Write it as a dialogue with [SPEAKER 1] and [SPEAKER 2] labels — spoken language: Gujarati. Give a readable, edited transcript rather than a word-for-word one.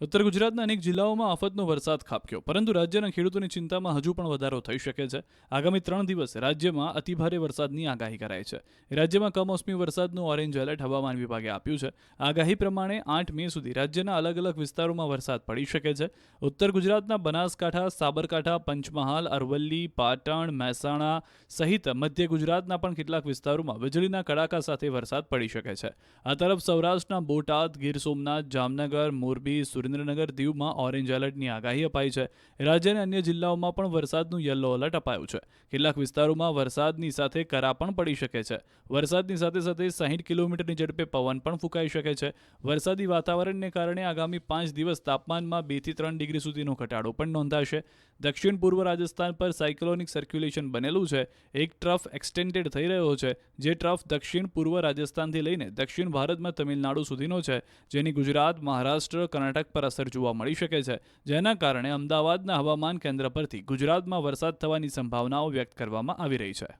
[SPEAKER 1] ઉત્તર ગુજરાતના અનેક જિલ્લાઓમાં આફતનો વરસાદ ખાબક્યો, પરંતુ રાજ્યના ખેડૂતોની ચિંતામાં હજુ પણ વધારો થઈ શકે છે. આગામી 3 દિવસ રાજ્યમાં અતિભારે વરસાદની આગાહી કરાઈ છે. રાજ્યમાં કમોસમી વરસાદનું ઓરેન્જ એલર્ટ હવામાન વિભાગે આપ્યું છે. આગાહી પ્રમાણે 8 મે સુધી રાજ્યના અલગ અલગ વિસ્તારોમાં વરસાદ પડી શકે છે. ઉત્તર ગુજરાતના બનાસકાંઠા, સાબરકાંઠા, પંચમહાલ, અરવલ્લી, પાટણ, મહેસાણા સહિત મધ્ય ગુજરાતના પણ કેટલાક વિસ્તારોમાં વીજળીના કડાકા સાથે વરસાદ પડી શકે છે. આ તરફ સૌરાષ્ટ્રના બોટાદ, ગીર સોમનાથ, જામનગર, મોરબી, સુરેન્દ્રનગર, દીવમાં ઓરેન્જ એલર્ટની આગાહી અપાઈ છે. રાજ્યના અન્ય જિલ્લાઓમાં પણ વરસાદનું યલો એલર્ટ અપાયું છે. કેટલાક વિસ્તારોમાં વરસાદની સાથે કરા પણ પડી શકે છે. વરસાદની સાથે સાથે 60 કિલોમીટરની ઝડપે પવન પણ ફૂંકાઈ શકે છે. વરસાદી વાતાવરણને કારણે આગામી 5 દિવસ તાપમાનમાં 2 થી 3 ડિગ્રી સુધીનો ઘટાડો પણ નોંધાશે. દક્ષિણ પૂર્વ રાજસ્થાન પર સાયક્લોનિક સર્ક્યુલેશન બનેલું છે. એક ટ્રફ એક્સટેન્ડેડ થઈ રહ્યો છે, જે ટ્રફ દક્ષિણ પૂર્વ રાજસ્થાનથી લઈને દક્ષિણ ભારતમાં તમિલનાડુ સુધીનો છે, જેની ગુજરાત, મહારાષ્ટ્ર, કર્ણાટક પર અસર જોવા મળી શકે છે. જેના કારણે અમદાવાદના હવામાન કેન્દ્ર પરથી ગુજરાતમાં વરસાદ થવાની સંભાવનાઓ વ્યક્ત કરવામાં આવી રહી છે.